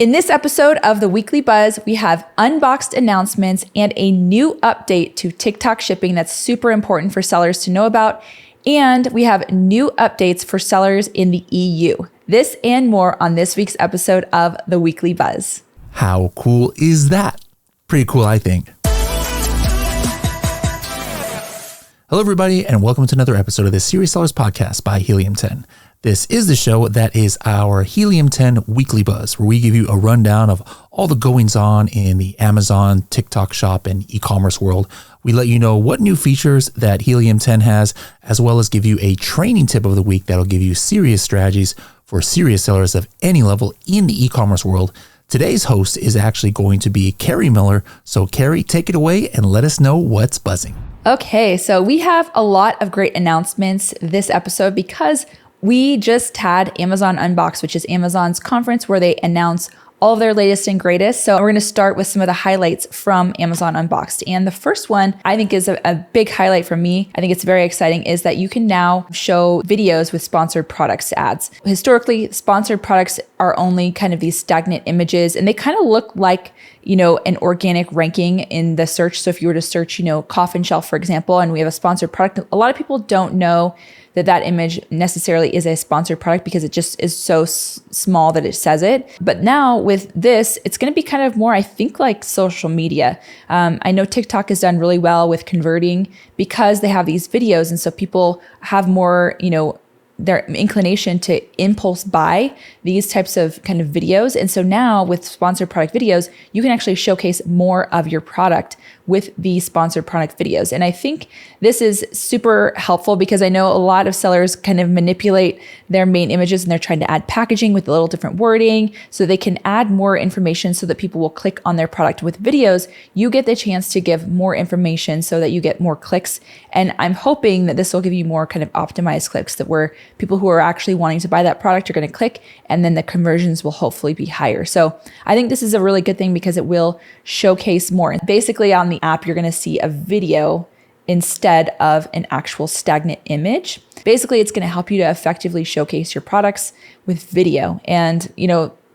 In this episode of the Weekly Buzz, we have unboxed announcements and a new update to TikTok shipping that's super important for sellers to know about. And we have new updates for sellers in the EU. This and more on this week's episode of the Weekly Buzz. How cool is that? Pretty cool, I think. Hello, everybody, and welcome to another episode of the Serious Sellers Podcast by Helium 10. This is the show that is our Helium 10 Weekly Buzz, where we give you a rundown of all the goings on in the Amazon, TikTok shop, and e-commerce world. We let you know what new features that Helium 10 has, as well as give you a training tip of the week that'll give you serious strategies for serious sellers of any level in the e-commerce world. Today's host is actually going to be Carrie Miller. So Carrie, take it away and let us know what's buzzing. Okay, so we have a lot of great announcements this episode because we just had Amazon Unboxed, which is Amazon's conference where they announce all of their latest and greatest. So we're going to start with some of the highlights from Amazon Unboxed. And the first one I think is a big highlight for me. I think it's very exciting is that you can now show videos with sponsored products ads. Historically, sponsored products are only kind of these stagnant images and they kind of look like, an organic ranking in the search. So if you were to search, coffin shelf, for example, and we have a sponsored product, a lot of people don't know that image necessarily is a sponsored product because it just is so small that it says it. But now with this, it's going to be kind of more, I think, like social media. I know TikTok has done really well with converting because they have these videos. And so people have more, their inclination to impulse buy these types of kind of videos. And so now with sponsored product videos, you can actually showcase more of your product with the sponsored product videos. And I think this is super helpful because I know a lot of sellers kind of manipulate their main images and they're trying to add packaging with a little different wording so they can add more information so that people will click on their product. With videos, you get the chance to give more information so that you get more clicks. And I'm hoping that this will give you more kind of optimized clicks that where people who are actually wanting to buy that product are going to click and then the conversions will hopefully be higher. So I think this is a really good thing because it will showcase more. Basically on the app, you're going to see a video instead of an actual stagnant image. Basically, it's going to help you to effectively showcase your products with video. And,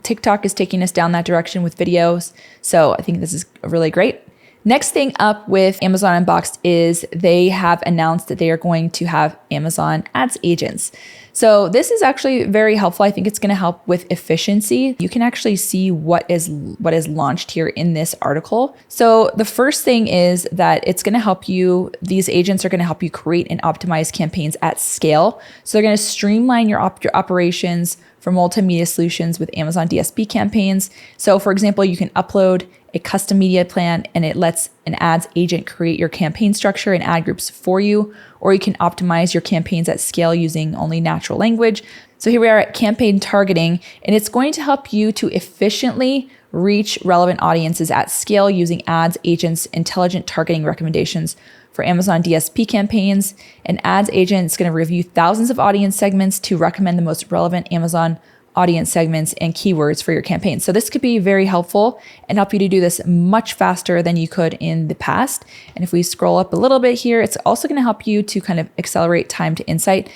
TikTok is taking us down that direction with videos. So I think this is really great. Next thing up with Amazon Unboxed is they have announced that they are going to have Amazon Ads agents. So this is actually very helpful. I think it's going to help with efficiency. You can actually see what is launched here in this article. So the first thing is that it's going to help you, these agents are going to help you create and optimize campaigns at scale. So they're going to streamline your operations for multimedia solutions with Amazon DSP campaigns. So for example, you can upload a custom media plan and it lets an ads agent create your campaign structure and ad groups for you, or you can optimize your campaigns at scale using only natural language. So here we are at campaign targeting, and it's going to help you to efficiently reach relevant audiences at scale using ads agents' intelligent targeting recommendations for Amazon DSP campaigns. An ads agent is going to review thousands of audience segments to recommend the most relevant Amazon audience segments and keywords for your campaign. So this could be very helpful and help you to do this much faster than you could in the past. And if we scroll up a little bit here, it's also going to help you to kind of accelerate time to insight.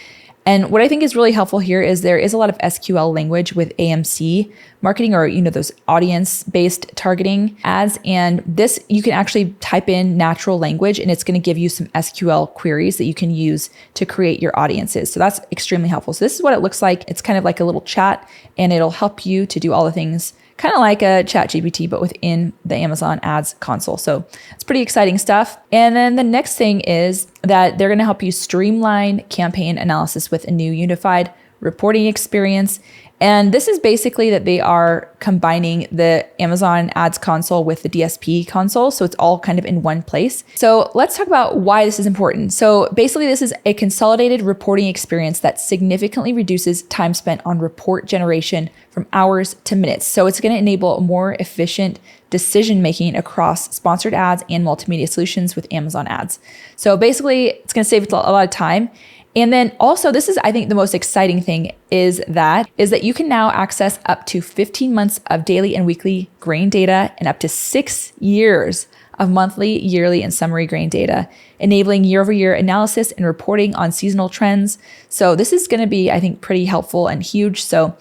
And what I think is really helpful here is there is a lot of SQL language with AMZ marketing or, those audience-based targeting ads. And this, you can actually type in natural language and it's going to give you some SQL queries that you can use to create your audiences. So that's extremely helpful. So this is what it looks like. It's kind of like a little chat and it'll help you to do all the things kind of like a ChatGPT, but within the Amazon Ads console. So it's pretty exciting stuff. And then the next thing is that they're going to help you streamline campaign analysis with a new unified reporting experience. And this is basically that they are combining the Amazon Ads console with the DSP console. So it's all kind of in one place. So let's talk about why this is important. So basically this is a consolidated reporting experience that significantly reduces time spent on report generation from hours to minutes. So it's going to enable more efficient decision-making across sponsored ads and multimedia solutions with Amazon Ads. So basically it's going to save a lot of time. And then also, this is, I think, the most exciting thing is that you can now access up to 15 months of daily and weekly grain data and up to 6 years of monthly, yearly, and summary grain data, enabling year-over-year analysis and reporting on seasonal trends. So this is going to be, I think, pretty helpful and huge. So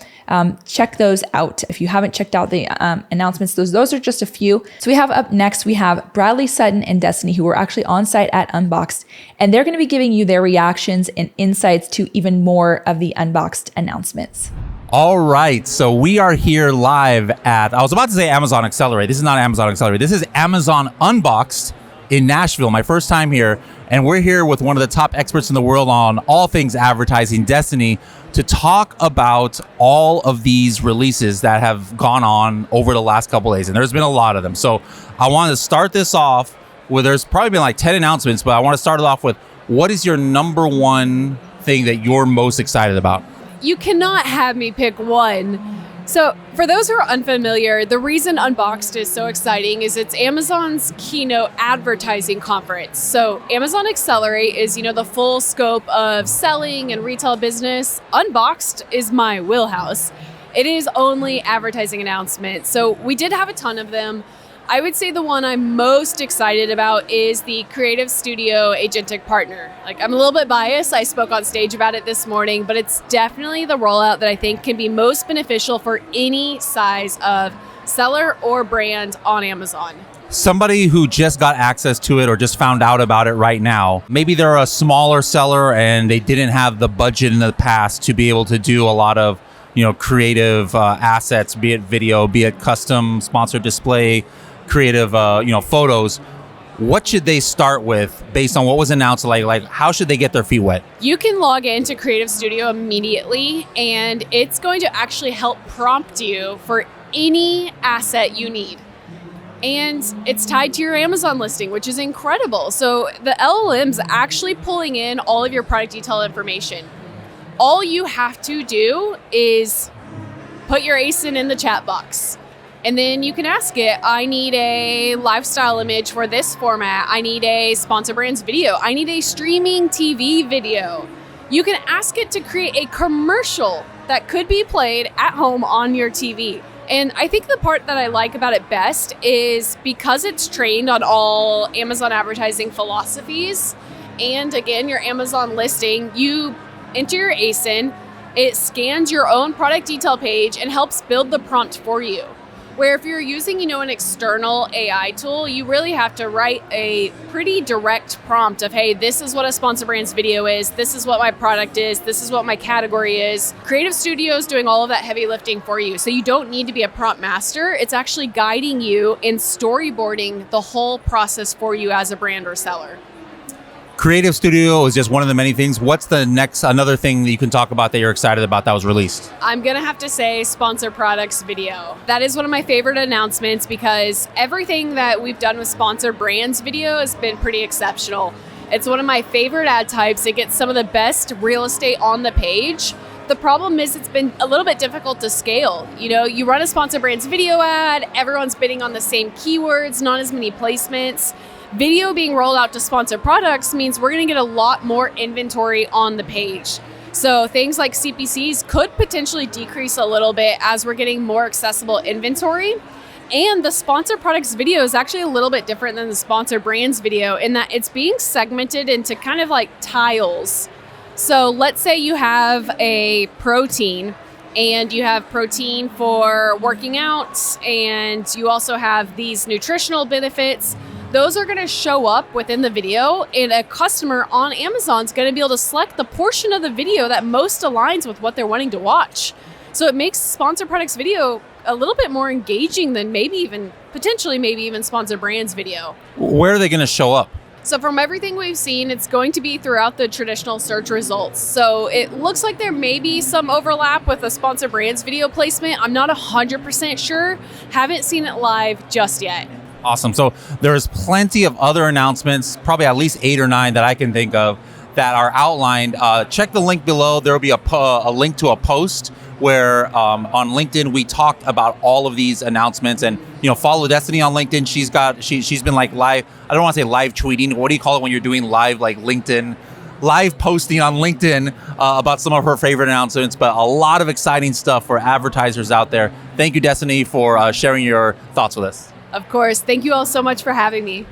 check those out. If you haven't checked out the announcements, those are just a few. So we have up next, we have Bradley Sutton and Destiny, who were actually on site at Unboxed, and they're going to be giving you their reactions and insights to even more of the Unboxed announcements. All right, so we are here live at, I was about to say Amazon Accelerate. This is not Amazon Accelerate. This is Amazon Unboxed in Nashville, my first time here. And we're here with one of the top experts in the world on all things advertising, Destiny, to talk about all of these releases that have gone on over the last couple of days. And there's been a lot of them. So I wanted to start this off with, there's probably been like 10 announcements, but I want to start it off with, what is your number one thing that you're most excited about? You cannot have me pick one. So for those who are unfamiliar, the reason Unboxed is so exciting is it's Amazon's keynote advertising conference. So Amazon Accelerate is, the full scope of selling and retail business. Unboxed is my wheelhouse. It is only advertising announcements. So we did have a ton of them. I would say the one I'm most excited about is the Creative Studio Agentic Partner. I'm a little bit biased. I spoke on stage about it this morning, but it's definitely the rollout that I think can be most beneficial for any size of seller or brand on Amazon. Somebody who just got access to it or just found out about it right now, maybe they're a smaller seller and they didn't have the budget in the past to be able to do a lot of creative assets, be it video, be it custom sponsored display, creative, photos. What should they start with based on what was announced? Like how should they get their feet wet? You can log into Creative Studio immediately, and it's going to actually help prompt you for any asset you need. And it's tied to your Amazon listing, which is incredible. So the LLM's actually pulling in all of your product detail information. All you have to do is put your ASIN in the chat box. And then you can ask it, I need a lifestyle image for this format. I need a sponsor brands video. I need a streaming TV video. You can ask it to create a commercial that could be played at home on your TV. And I think the part that I like about it best is because it's trained on all Amazon advertising philosophies, and again, your Amazon listing, you enter your ASIN, it scans your own product detail page and helps build the prompt for you. Where if you're using, an external AI tool, you really have to write a pretty direct prompt of, hey, this is what a sponsor brands video is, this is what my product is, this is what my category is. Creative Studio is doing all of that heavy lifting for you. So you don't need to be a prompt master. It's actually guiding you in storyboarding the whole process for you as a brand or seller. Creative Studio is just one of the many things. What's another thing that you can talk about that you're excited about that was released? I'm going to have to say Sponsor Products Video. That is one of my favorite announcements because everything that we've done with Sponsor Brands Video has been pretty exceptional. It's one of my favorite ad types. It gets some of the best real estate on the page. The problem is it's been a little bit difficult to scale. You run a Sponsor Brands Video ad, everyone's bidding on the same keywords, not as many placements. Video being rolled out to sponsor products means we're going to get a lot more inventory on the page. So things like CPCs could potentially decrease a little bit as we're getting more accessible inventory. And the sponsor products video is actually a little bit different than the sponsor brands video in that it's being segmented into kind of like tiles. So let's say you have a protein and you have protein for working out and you also have these nutritional benefits. Those are going to show up within the video, and a customer on Amazon is going to be able to select the portion of the video that most aligns with what they're wanting to watch. So it makes sponsor products video a little bit more engaging than maybe even sponsor brands video. Where are they going to show up? So from everything we've seen, it's going to be throughout the traditional search results. So it looks like there may be some overlap with a sponsor brands video placement. I'm not 100% sure. Haven't seen it live just yet. Awesome. So there's plenty of other announcements, probably at least 8 or 9 that I can think of that are outlined. Check the link below. There will be a link to a post where on LinkedIn we talked about all of these announcements, and follow Destiny on LinkedIn. She's been like live. I don't want to say live tweeting. What do you call it when you're doing live LinkedIn? Live posting on LinkedIn about some of her favorite announcements, but a lot of exciting stuff for advertisers out there. Thank you, Destiny, for sharing your thoughts with us. Of course. Thank you all so much for having me.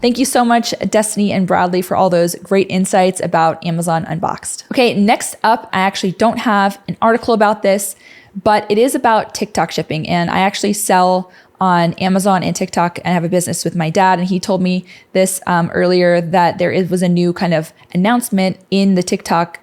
Thank you so much, Destiny and Bradley, for all those great insights about Amazon Unboxed. Okay, next up, I actually don't have an article about this, but it is about TikTok shipping. And I actually sell on Amazon and TikTok and I have a business with my dad. And he told me this earlier that was a new kind of announcement in the TikTok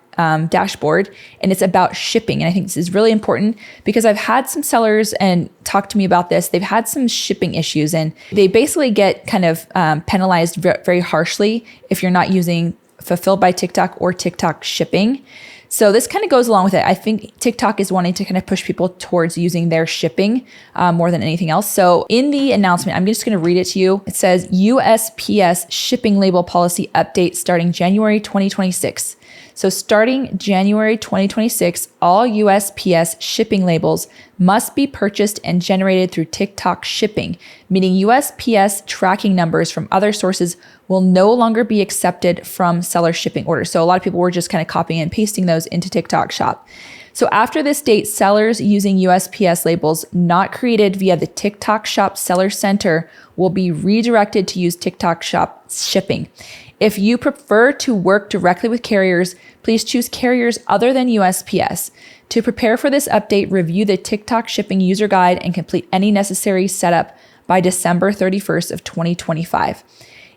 dashboard, and it's about shipping. And I think this is really important because I've had some sellers and talk to me about this. They've had some shipping issues and they basically get kind of penalized very harshly if you're not using Fulfilled by TikTok or TikTok shipping. So this kind of goes along with it. I think TikTok is wanting to kind of push people towards using their shipping more than anything else. So in the announcement, I'm just going to read it to you. It says USPS shipping label policy update starting January 2026. So starting January 2026, all USPS shipping labels must be purchased and generated through TikTok shipping, meaning USPS tracking numbers from other sources will no longer be accepted from seller shipping orders. So a lot of people were just kind of copying and pasting those into TikTok Shop. So after this date, sellers using USPS labels not created via the TikTok Shop Seller Center will be redirected to use TikTok Shop shipping. If you prefer to work directly with carriers, please choose carriers other than USPS. To prepare for this update, review the TikTok shipping user guide and complete any necessary setup by December 31st of 2025.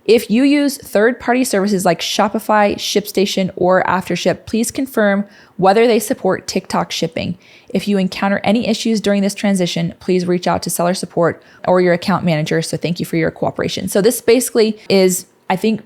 If you use third-party services like Shopify, ShipStation, or AfterShip, please confirm whether they support TikTok shipping. If you encounter any issues during this transition, please reach out to seller support or your account manager. So thank you for your cooperation. So this basically is, I think,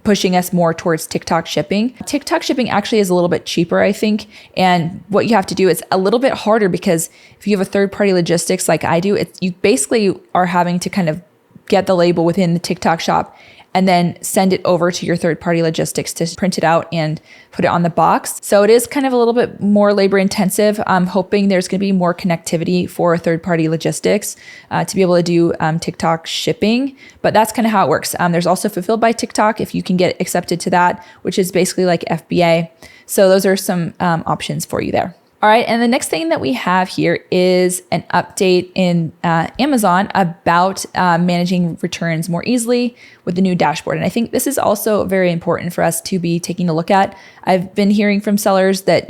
pushing us more towards TikTok shipping. TikTok shipping actually is a little bit cheaper, I think. And what you have to do is a little bit harder because if you have a third-party logistics like I do, you basically are having to kind of get the label within the TikTok Shop and then send it over to your third-party logistics to print it out and put it on the box. So it is kind of a little bit more labor intensive. I'm hoping there's going to be more connectivity for third-party logistics to be able to do TikTok shipping, but that's kind of how it works. There's also Fulfilled by TikTok if you can get accepted to that, which is basically like FBA. So those are some options for you there. All right, and the next thing that we have here is an update in Amazon about managing returns more easily with the new dashboard. And I think this is also very important for us to be taking a look at. I've been hearing from sellers that,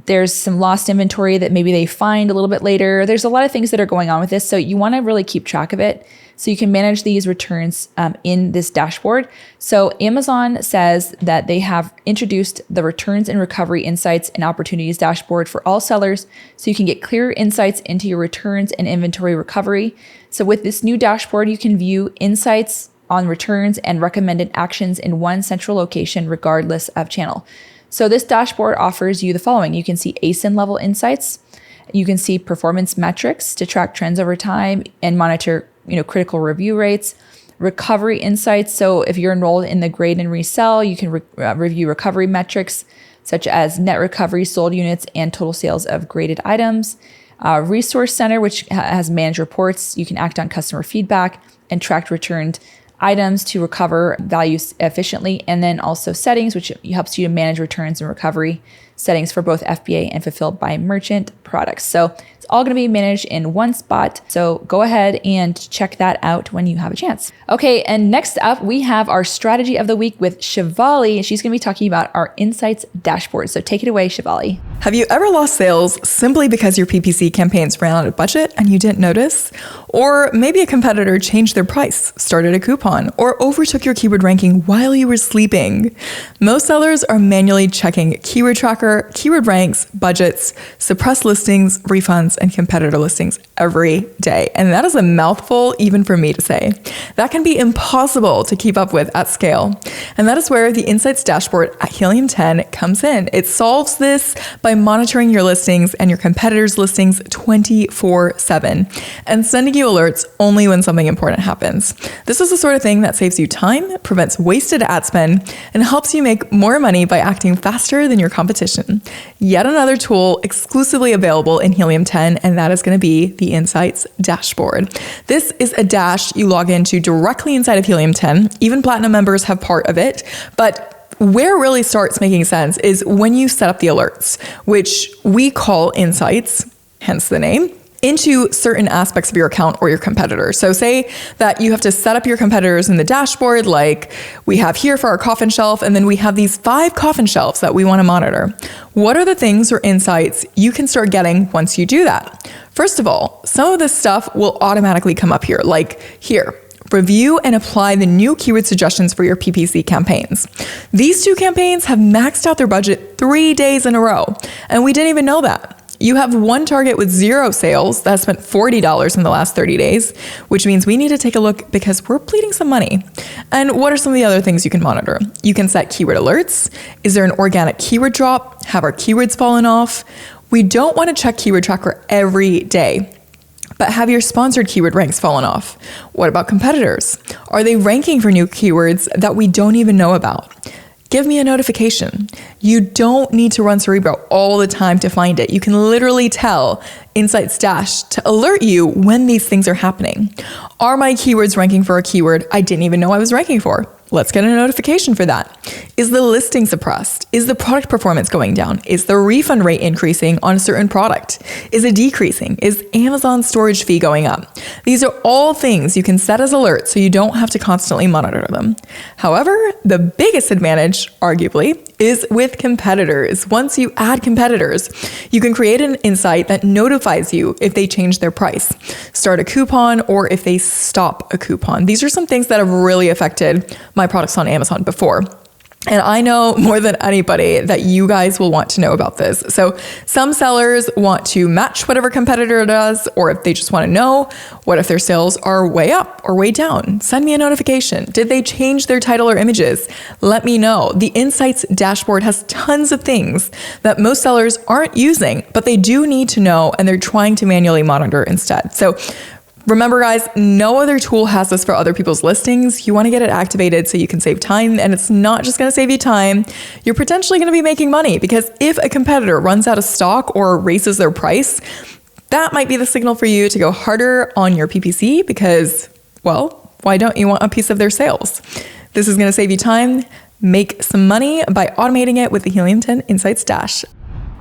there's some lost inventory that maybe they find a little bit later. There's a lot of things that are going on with this. So you want to really keep track of it so you can manage these returns in this dashboard. So Amazon says that they have introduced the returns and recovery insights and opportunities dashboard for all sellers so you can get clearer insights into your returns and inventory recovery. So with this new dashboard, you can view insights on returns and recommended actions in one central location regardless of channel. So this dashboard offers you the following. You can see ASIN level insights. You can see performance metrics to track trends over time and monitor critical review rates, recovery insights. So if you're enrolled in the grade and resell, you can review recovery metrics such as net recovery, sold units, and total sales of graded items. Resource Center, which has managed reports. You can act on customer feedback and track returned items to recover values efficiently. And then also Settings, which helps you to manage returns and recovery settings for both FBA and Fulfilled by Merchant products. So it's all going to be managed in one spot. So go ahead and check that out when you have a chance. Okay, and next up, we have our strategy of the week with Shivali. She's going to be talking about our insights dashboard. So take it away, Shivali. Have you ever lost sales simply because your PPC campaigns ran out of budget and you didn't notice? Or maybe a competitor changed their price, started a coupon, or overtook your keyword ranking while you were sleeping? Most sellers are manually checking keyword tracker, keyword ranks, budgets, suppressed listings, refunds, and competitor listings every day. And that is a mouthful even for me to say. That can be impossible to keep up with at scale. And that is where the Insights dashboard at Helium 10 comes in. It solves this by monitoring your listings and your competitors' listings 24/7 and sending you alerts only when something important happens. This is the sort of thing that saves you time, prevents wasted ad spend, and helps you make more money by acting faster than your competition. Yet another tool exclusively available in Helium 10, and that is going to be the Insights dashboard. This is a dash you log into directly inside of Helium 10. Even Platinum members have part of it, but where it really starts making sense is when you set up the alerts, which we call insights, hence the name. into certain aspects of your account or your competitor. So say that you have to set up your competitors in the dashboard, like we have here for our coffin shelf, and then we have these 5 coffin shelves that we want to monitor. What are the things or insights you can start getting once you do that? First of all, some of this stuff will automatically come up here, like here. Review and apply the new keyword suggestions for your PPC campaigns. These 2 campaigns have maxed out their budget 3 days in a row, and we didn't even know that. You have one target with 0 sales that spent $40 in the last 30 days, which means we need to take a look because we're bleeding some money. And what are some of the other things you can monitor? You can set keyword alerts. Is there an organic keyword drop? Have our keywords fallen off? We don't want to check Keyword Tracker every day. But have your sponsored keyword ranks fallen off? What about competitors? Are they ranking for new keywords that we don't even know about? Give me a notification. You don't need to run Cerebro all the time to find it. You can literally tell Insights Dash to alert you when these things are happening. Are my keywords ranking for a keyword I didn't even know I was ranking for? Let's get a notification for that. Is the listing suppressed? Is the product performance going down? Is the refund rate increasing on a certain product? Is it decreasing? Is Amazon storage fee going up? These are all things you can set as alerts so you don't have to constantly monitor them. However, the biggest advantage, arguably, is with competitors. Once you add competitors, you can create an insight that notifies you if they change their price, start a coupon, or if they stop a coupon. These are some things that have really affected my products on Amazon before. And I know more than anybody that you guys will want to know about this. So some sellers want to match whatever competitor does, or if they just want to know, what if their sales are way up or way down? Send me a notification. Did they change their title or images? Let me know. The Insights dashboard has tons of things that most sellers aren't using, but they do need to know, and they're trying to manually monitor instead. So remember, guys, no other tool has this for other people's listings. You want to get it activated so you can save time, and it's not just going to save you time. You're potentially going to be making money, because if a competitor runs out of stock or raises their price, that might be the signal for you to go harder on your PPC because, well, why don't you want a piece of their sales? This is going to save you time. Make some money by automating it with the Helium 10 Insights Dash.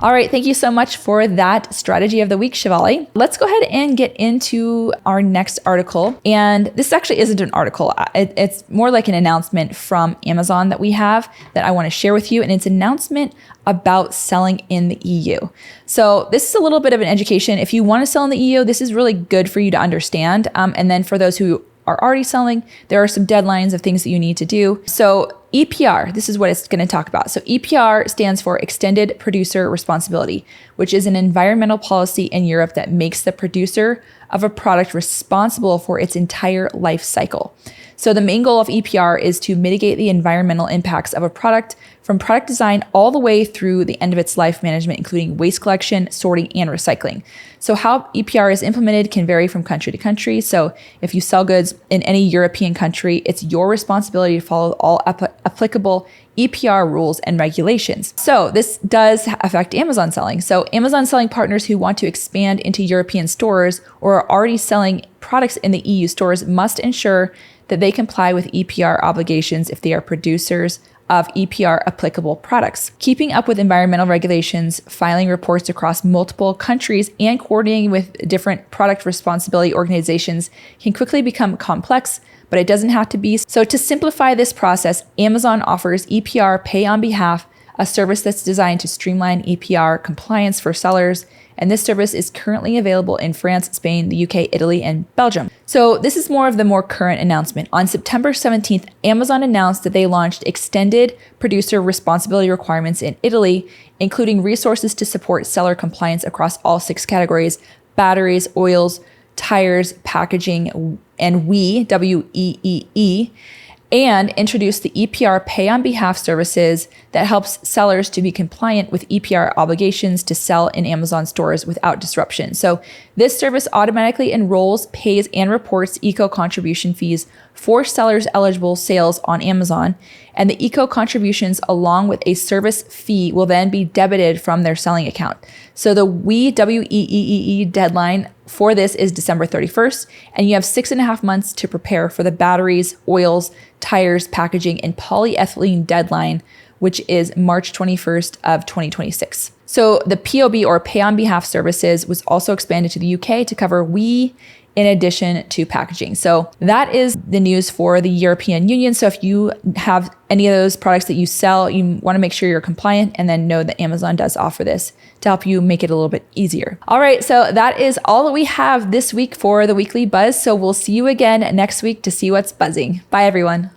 All right, thank you so much for that strategy of the week, Shivali. Let's go ahead and get into our next article. And this actually isn't an article. It's more like an announcement from Amazon that we have that I want to share with you. And it's an announcement about selling in the EU. So this is a little bit of an education. If you want to sell in the EU, this is really good for you to understand. And then for those who are already selling, there are some deadlines of things that you need to do. So EPR, this is what it's going to talk about. So EPR stands for Extended Producer Responsibility, which is an environmental policy in Europe that makes the producer of a product responsible for its entire life cycle. So the main goal of EPR is to mitigate the environmental impacts of a product from product design all the way through the end of its life management, including waste collection, sorting, and recycling. So how EPR is implemented can vary from country to country. So if you sell goods in any European country, it's your responsibility to follow all applicable EPR rules and regulations. So this does affect Amazon selling. So Amazon selling partners who want to expand into European stores or are already selling products in the EU stores must ensure that they comply with EPR obligations if they are producers of EPR applicable products. Keeping up with environmental regulations, filing reports across multiple countries, and coordinating with different product responsibility organizations can quickly become complex, but it doesn't have to be. So to simplify this process, Amazon offers EPR Pay on Behalf, a service that's designed to streamline EPR compliance for sellers. And this service is currently available in France, Spain, the UK, Italy, and Belgium. So this is more of the more current announcement. On September 17th, Amazon announced that they launched extended producer responsibility requirements in Italy, including resources to support seller compliance across all 6 categories: batteries, oils, tires, packaging, and WEE, and introduced the EPR Pay on Behalf services that helps sellers to be compliant with EPR obligations to sell in Amazon stores without disruption. So this service automatically enrolls, pays, and reports eco-contribution fees for sellers' eligible sales on Amazon. And the eco-contributions along with a service fee will then be debited from their selling account. So the WEE deadline for this is December 31st, and you have 6.5 months to prepare for the batteries, oils, tires, packaging, and polyethylene deadline, which is March 21st of 2026. So the POB, or Pay on Behalf services, was also expanded to the UK to cover WE in addition to packaging. So that is the news for the European Union. So if you have any of those products that you sell, you want to make sure you're compliant, and then know that Amazon does offer this to help you make it a little bit easier. All right, so that is all that we have this week for the Weekly Buzz. So we'll see you again next week to see what's buzzing. Bye, everyone.